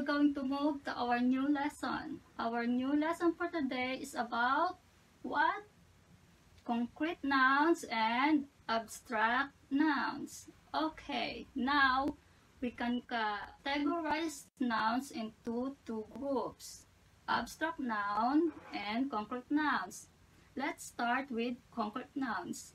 we're going to move to our new lesson. Our new lesson for today is about what? Concrete nouns and abstract nouns. Okay, now we can categorize nouns into two groups, abstract noun and concrete nouns. Let's start with concrete nouns.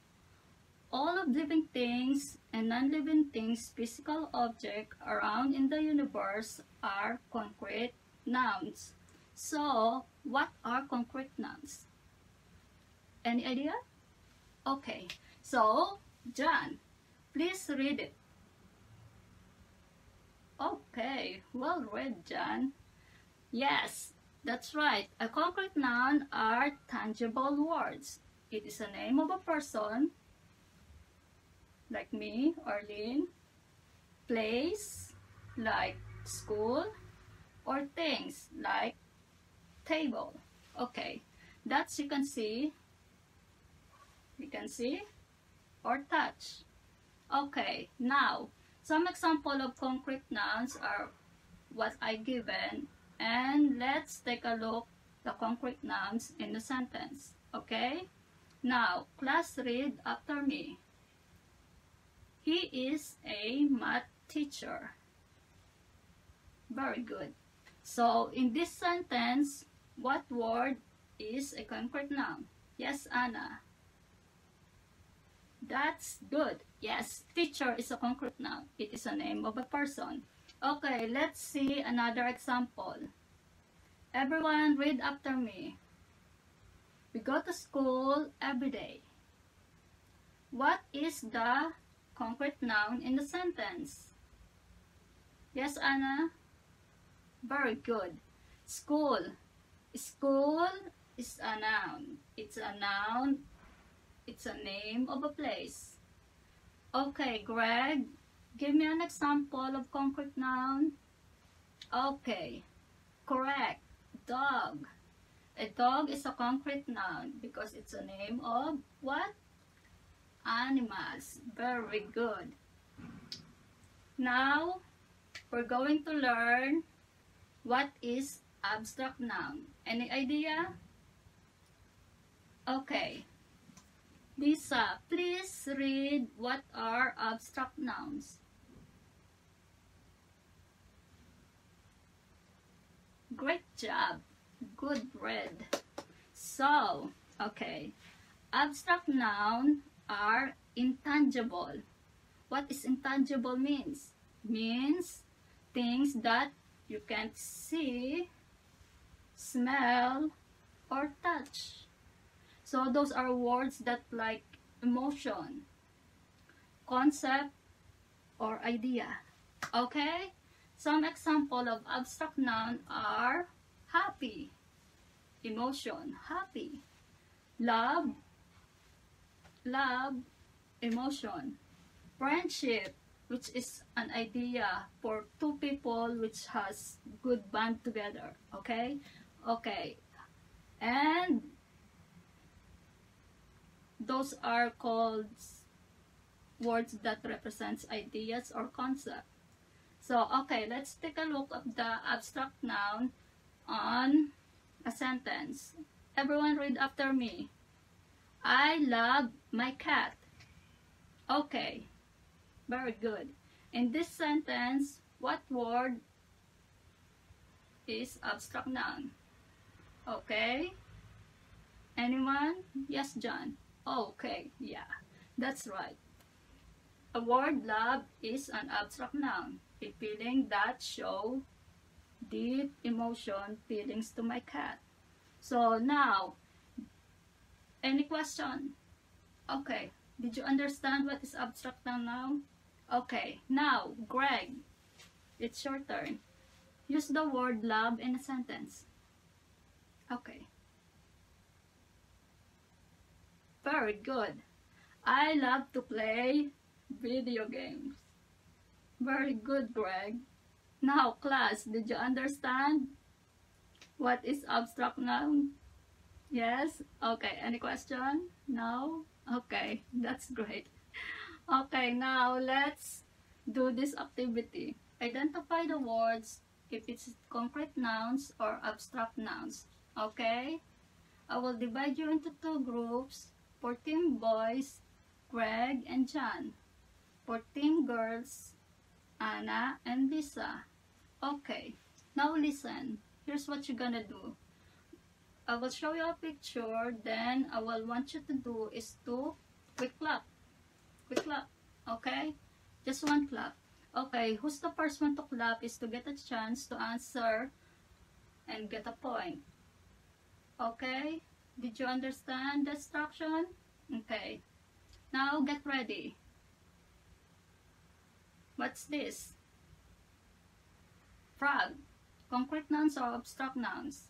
All of living things and non-living things, physical objects around in the universe are concrete nouns. So, what are concrete nouns? Any idea? Okay, so, John, please read it. Okay, well read, John. Yes, that's right. A concrete noun are tangible words. It is a name of a person, like me, Arlene, place, like school, or things, like table. Okay, that's you can see, or touch. Okay, now, some example of concrete nouns are what I given, and let's take a look the concrete nouns in the sentence. Okay, now, class, read after me. He is a math teacher. Very good. So, in this sentence, what word is a concrete noun? Yes, Anna. That's good. Yes, teacher is a concrete noun. It is a name of a person. Okay, let's see another example. Everyone read after me. We go to school every day. What is the concrete noun in the sentence? Yes, Anna? Very good. School. School is a noun. It's a noun. It's a name of a place. Okay, Greg, give me an example of concrete noun. Okay, correct. Dog. A dog is a concrete noun because it's a name of what? Animals. Very good. Now, we're going to learn what is abstract noun. Any idea? Okay. Lisa, please read what are abstract nouns. Great job. Good read. So, okay. Abstract noun are intangible. What is intangible means? Means things that you can't see, smell, or touch. So those are words that like emotion, concept, or idea. Okay? Some example of abstract noun are happy, emotion, happy, love, emotion, friendship, which is an idea for two people which has good bond together. Okay? Okay. And those are called words that represents ideas or concept. So, okay, let's take a look at the abstract noun on a sentence. Everyone read after me. I love my cat. Okay, very good. In this sentence, what word is abstract noun? Okay? Anyone? Yes, John. Okay, yeah, that's right. A word love is an abstract noun, a feeling that show deep emotion, feelings to my cat. So now, any question? Okay, did you understand what is abstract noun now? Okay, now, Greg, it's your turn. Use the word love in a sentence. Okay. Very good. I love to play video games. Very good, Greg. Now, class, did you understand what is abstract noun? Yes? Okay, any question? No? Okay, that's great. Okay, now let's do this activity. Identify the words if it's concrete nouns or abstract nouns. Okay? I will divide you into two groups. For team boys, Greg and John. For team girls, Anna and Lisa. Okay, now listen. Here's what you're gonna do. I will show you a picture, then I will want you to do is to quick clap. Quick clap. Okay? Just one clap. Okay, who's the first one to clap is to get a chance to answer and get a point. Okay? Did you understand the instruction? Okay. Now get ready. What's this? Frog. Concrete nouns or abstract nouns?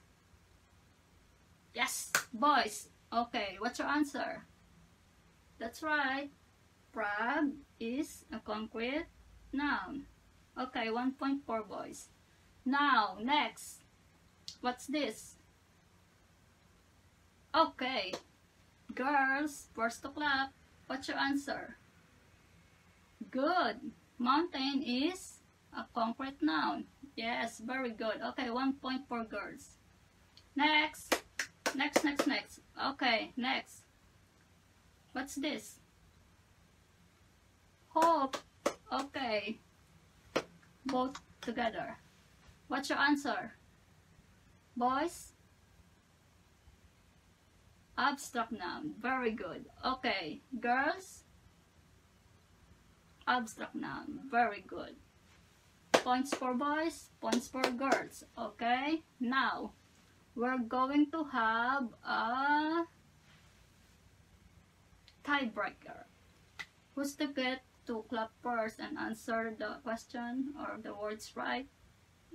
Yes, boys. Okay, what's your answer? That's right. Frog is a concrete noun. Okay, 1 point for boys. Now, next. What's this? Okay. Girls, first to clap. What's your answer? Good. Mountain is a concrete noun. Yes, very good. Okay, 1 point for girls. Next. Next. Okay, next. What's this? Hope. Okay. Both together. What's your answer? Boys? Abstract noun. Very good. Okay. Girls? Abstract noun. Very good. Points for boys, points for girls. Okay? Now, we're going to have a tiebreaker. Who's to get to clap first and answer the question or the words right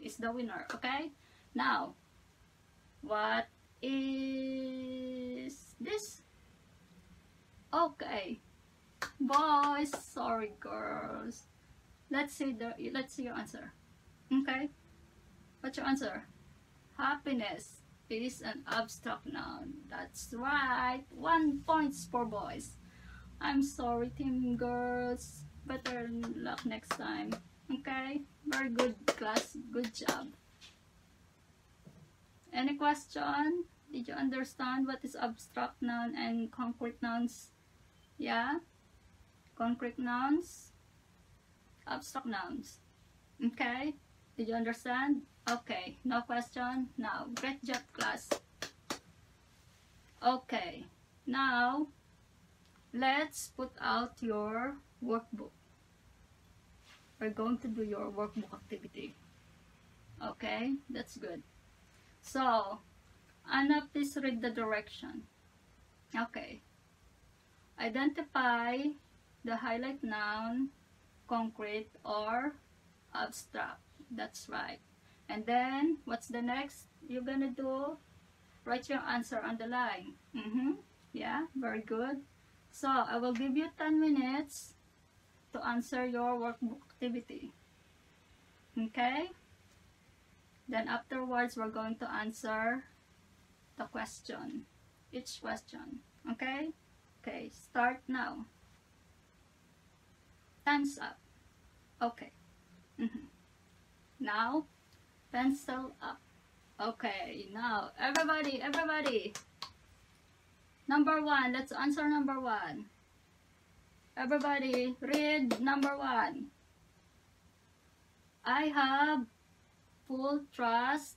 is the winner. Okay? Now, what is this? Okay. Boys, sorry girls. Let's see your answer. Okay? What's your answer? Happiness is an abstract noun. That's right. 1 point for boys. I'm sorry, team girls. Better luck next time. Okay? Very good, class. Good job. Any question? Did you understand what is abstract noun and concrete nouns? Yeah? Concrete nouns, abstract nouns. Okay? Did you understand? Okay. No question? Now, great job, class. Okay. Now, let's put out your workbook. We're going to do your workbook activity. Okay? That's good. So, Anna, please read the direction. Okay. Identify the highlight noun, concrete or abstract. That's right. And then, what's the next you're gonna do? Write your answer on the line. Yeah, very good. So, I will give you 10 minutes to answer your workbook activity. Okay? Then afterwards, we're going to answer the question. Each question. Okay? Okay, start now. Time's up. Okay. Now, pencil up. Okay, now, everybody. Number 1, let's answer number 1. Everybody, read number 1. I have full trust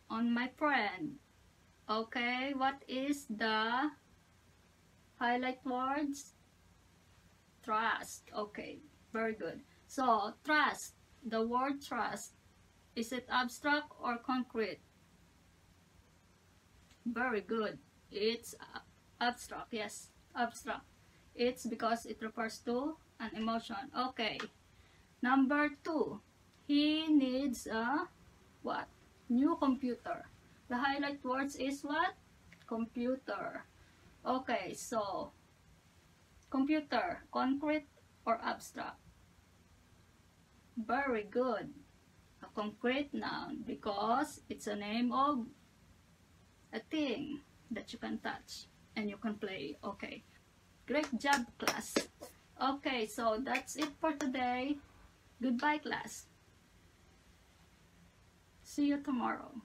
on my friend. Okay, what is the highlight words? Trust. Okay, very good. So, trust, the word trust, is it abstract or concrete? Very good. It's abstract. Yes, abstract. It's because it refers to an emotion. Okay. Number 2. He needs a what? New computer. The highlight words is what? Computer. Okay, so computer, concrete or abstract? Very good. A concrete noun because it's a name of a thing that you can touch and you can play. Okay. Great job, class. Okay, so that's it for today. Goodbye, class. See you tomorrow.